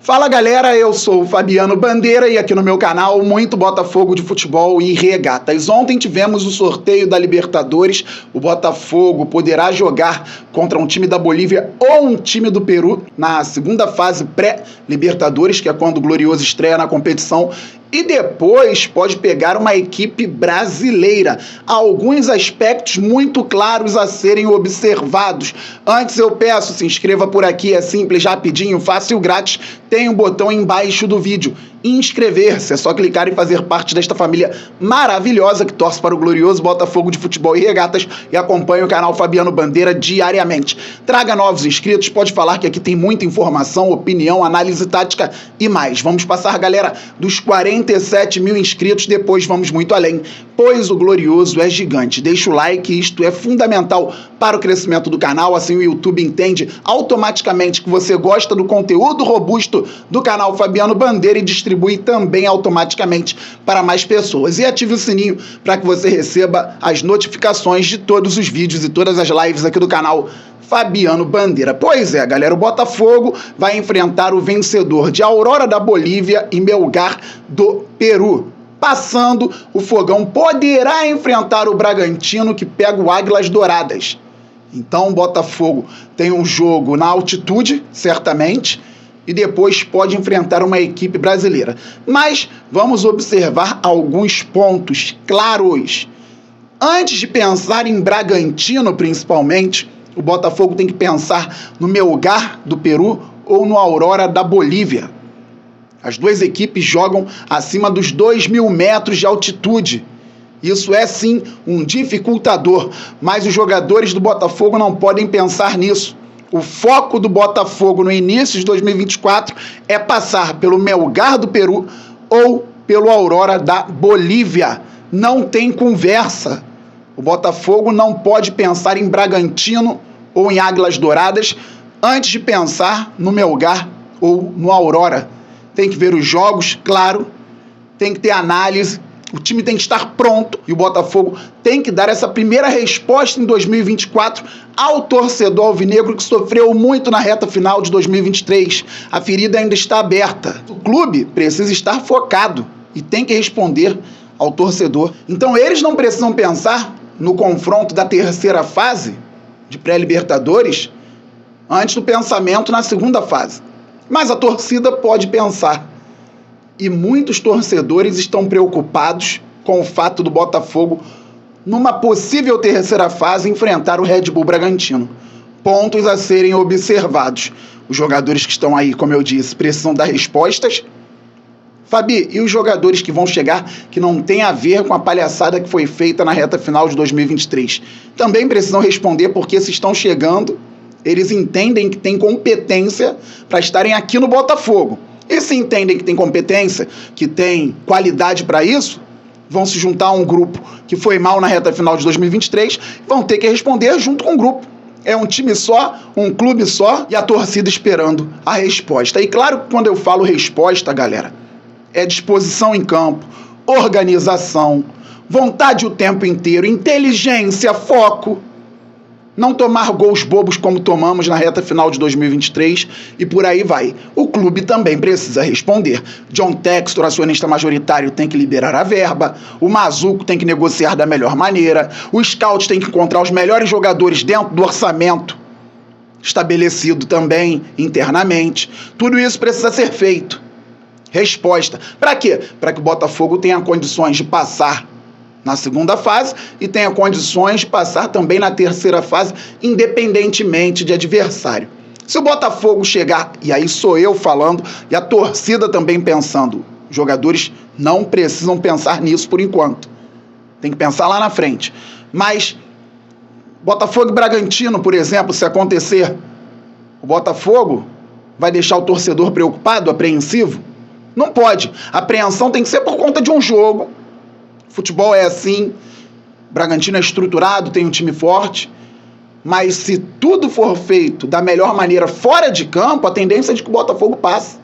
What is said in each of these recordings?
Fala galera, eu sou o Fabiano Bandeira e aqui no meu canal muito Botafogo de futebol e regatas. Ontem tivemos o sorteio da Libertadores, o Botafogo poderá jogar contra um time da Bolívia ou um time do Peru na segunda fase pré-Libertadores, que é quando o Glorioso estreia na competição, e depois pode pegar uma equipe brasileira. Há alguns aspectos muito claros a serem observados. Antes eu peço, se inscreva por aqui, é simples, rapidinho, fácil, grátis. Tem um botão embaixo do vídeo, inscrever-se, é só clicar e fazer parte desta família maravilhosa que torce para o glorioso Botafogo de futebol e regatas e acompanha o canal Fabiano Bandeira diariamente. Traga novos inscritos, pode falar que aqui tem muita informação, opinião, análise tática e mais. Vamos passar, galera, dos 47 mil inscritos, depois vamos muito além, pois o glorioso é gigante. Deixa o like, isto é fundamental para o crescimento do canal, assim o YouTube entende automaticamente que você gosta do conteúdo robusto do canal Fabiano Bandeira e distribui também automaticamente para mais pessoas. E ative o sininho para que você receba as notificações de todos os vídeos e todas as lives aqui do canal Fabiano Bandeira. Pois é, galera, o Botafogo vai enfrentar o vencedor de Aurora da Bolívia e Melgar do Peru. Passando, o Fogão poderá enfrentar o Bragantino, que pega o Águilas Douradas. Então o Botafogo tem um jogo na altitude, certamente, e depois pode enfrentar uma equipe brasileira. Mas vamos observar alguns pontos claros. Antes de pensar em Bragantino, principalmente, o Botafogo tem que pensar no Melgar do Peru ou no Aurora da Bolívia. As duas equipes jogam acima dos 2.000 metros de altitude. Isso é sim um dificultador, mas os jogadores do Botafogo não podem pensar nisso. O foco do Botafogo no início de 2024 é passar pelo Melgar do Peru ou pelo Aurora da Bolívia. Não tem conversa. O Botafogo não pode pensar em Bragantino ou em Águilas Douradas antes de pensar no Melgar ou no Aurora. Tem que ver os jogos, claro, tem que ter análise, o time tem que estar pronto e o Botafogo tem que dar essa primeira resposta em 2024 ao torcedor alvinegro que sofreu muito na reta final de 2023. A ferida ainda está aberta. O clube precisa estar focado e tem que responder ao torcedor. Então eles não precisam pensar no confronto da terceira fase de pré-Libertadores antes do pensamento na segunda fase. Mas a torcida pode pensar. E muitos torcedores estão preocupados com o fato do Botafogo, numa possível terceira fase, enfrentar o Red Bull Bragantino. Pontos a serem observados. Os jogadores que estão aí, como eu disse, precisam dar respostas. Fabi, e os jogadores que vão chegar que não tem a ver com a palhaçada que foi feita na reta final de 2023? Também precisam responder, porque se estão chegando, eles entendem que tem competência para estarem aqui no Botafogo. E se entendem que tem competência, que tem qualidade para isso, vão se juntar a um grupo que foi mal na reta final de 2023, vão ter que responder junto com o grupo. É um time só, um clube só e a torcida esperando a resposta. E claro que quando eu falo resposta, galera, é disposição em campo, organização, vontade o tempo inteiro, inteligência, foco. Não tomar gols bobos como tomamos na reta final de 2023 e por aí vai. O clube também precisa responder. John Textor, acionista majoritário, tem que liberar a verba. O Mazuco tem que negociar da melhor maneira. O scout tem que encontrar os melhores jogadores dentro do orçamento estabelecido também internamente. Tudo isso precisa ser feito. Resposta. Para quê? Para que o Botafogo tenha condições de passar na segunda fase e tenha condições de passar também na terceira fase, independentemente de adversário. Se o Botafogo chegar, e aí sou eu falando, e a torcida também pensando, os jogadores não precisam pensar nisso por enquanto. Tem que pensar lá na frente. Mas Botafogo e Bragantino, por exemplo, se acontecer, o Botafogo vai deixar o torcedor preocupado, apreensivo? Não pode. A apreensão tem que ser por conta de um jogo. Futebol é assim, Bragantino é estruturado, tem um time forte, mas se tudo for feito da melhor maneira fora de campo, a tendência é de que o Botafogo passe.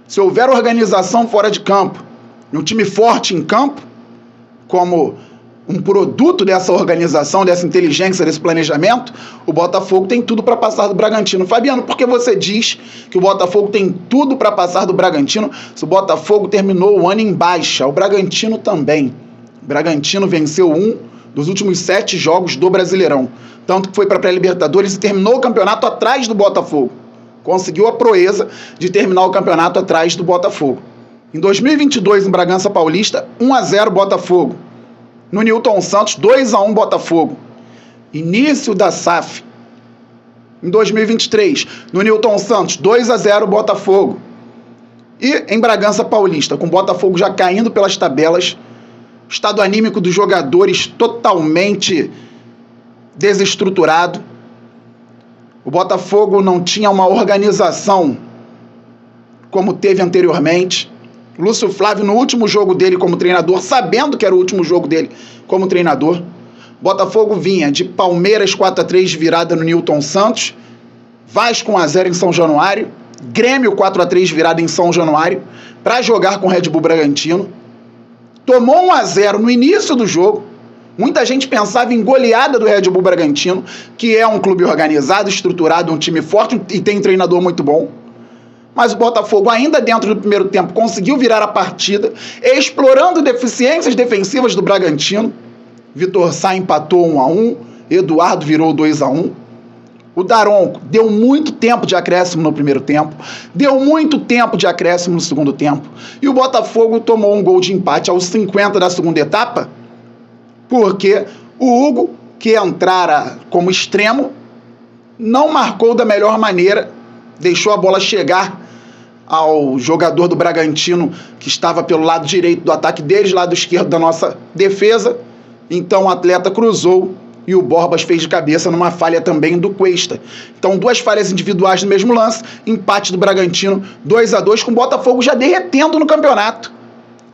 Se houver organização fora de campo, um time forte em campo, como um produto dessa organização, dessa inteligência, desse planejamento, o Botafogo tem tudo para passar do Bragantino. Fabiano, por que você diz que o Botafogo tem tudo para passar do Bragantino se o Botafogo terminou o ano em baixa? O Bragantino também. O Bragantino venceu um dos últimos 7 jogos do Brasileirão. Tanto que foi para a pré-Libertadores e terminou o campeonato atrás do Botafogo. Conseguiu a proeza de terminar o campeonato atrás do Botafogo. Em 2022, em Bragança Paulista, 1-0 Botafogo. No Newton Santos, 2-1 Botafogo. Início da SAF. Em 2023, no Newton Santos, 2-0 Botafogo. E em Bragança Paulista, com o Botafogo já caindo pelas tabelas, estado anímico dos jogadores totalmente desestruturado. O Botafogo não tinha uma organização como teve anteriormente. Lúcio Flávio, no último jogo dele como treinador, sabendo que era o último jogo dele como treinador, Botafogo vinha de Palmeiras 4-3 virada no Newton Santos, Vasco 1-0 em São Januário, Grêmio 4-3 virada em São Januário, para jogar com o Red Bull Bragantino. Tomou 1-0 no início do jogo. Muita gente pensava em goleada do Red Bull Bragantino, que é um clube organizado, estruturado, um time forte e tem um treinador muito bom. Mas o Botafogo, ainda dentro do primeiro tempo, conseguiu virar a partida, explorando deficiências defensivas do Bragantino. Vitor Sá empatou 1-1, Eduardo virou 2-1. O Daronco deu muito tempo de acréscimo no primeiro tempo, deu muito tempo de acréscimo no segundo tempo, e o Botafogo tomou um gol de empate aos 50 da segunda etapa, porque o Hugo, que entrara como extremo, não marcou da melhor maneira, deixou a bola chegar ao jogador do Bragantino, que estava pelo lado direito do ataque deles, lado esquerdo da nossa defesa. Então o atleta cruzou e o Borbas fez de cabeça numa falha também do Cuesta. Então 2 falhas individuais no mesmo lance, empate do Bragantino 2-2, com o Botafogo já derretendo no campeonato.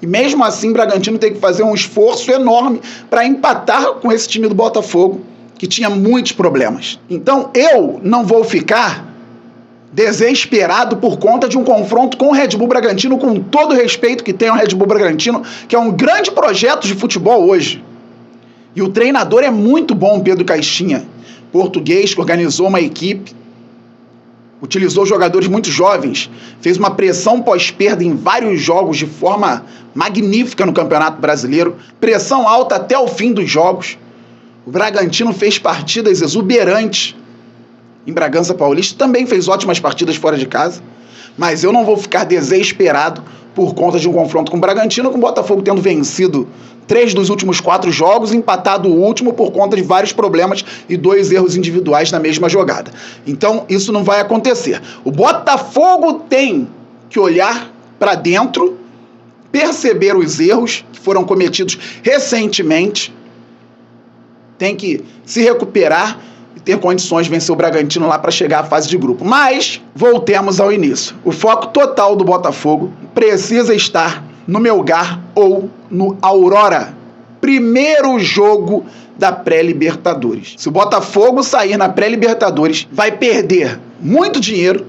E mesmo assim o Bragantino tem que fazer um esforço enorme para empatar com esse time do Botafogo, que tinha muitos problemas. Então eu não vou ficar desesperado por conta de um confronto com o Red Bull Bragantino, com todo o respeito que tem ao Red Bull Bragantino, que é um grande projeto de futebol hoje. E o treinador é muito bom, Pedro Caixinha, português, que organizou uma equipe, utilizou jogadores muito jovens, fez uma pressão pós-perda em vários jogos de forma magnífica no Campeonato Brasileiro, pressão alta até o fim dos jogos. O Bragantino fez partidas exuberantes em Bragança Paulista, também fez ótimas partidas fora de casa, mas eu não vou ficar desesperado por conta de um confronto com o Bragantino, com o Botafogo tendo vencido 3 dos últimos 4 jogos, empatado o último por conta de vários problemas e 2 erros individuais na mesma jogada. Então isso não vai acontecer. O Botafogo tem que olhar para dentro, perceber os erros que foram cometidos recentemente, tem que se recuperar e ter condições de vencer o Bragantino lá para chegar à fase de grupo. Mas voltemos ao início. O foco total do Botafogo precisa estar no Melgar ou no Aurora. Primeiro jogo da pré-Libertadores. Se o Botafogo sair na pré-Libertadores, vai perder muito dinheiro,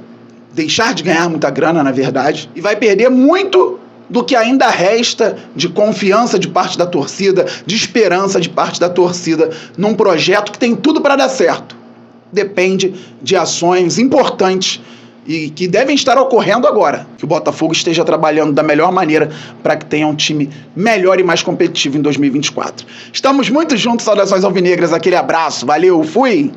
deixar de ganhar muita grana, na verdade, e vai perder muito do que ainda resta de confiança de parte da torcida, de esperança de parte da torcida, num projeto que tem tudo para dar certo. Depende de ações importantes e que devem estar ocorrendo agora. Que o Botafogo esteja trabalhando da melhor maneira para que tenha um time melhor e mais competitivo em 2024. Estamos muito juntos, saudações alvinegras, aquele abraço, valeu, fui!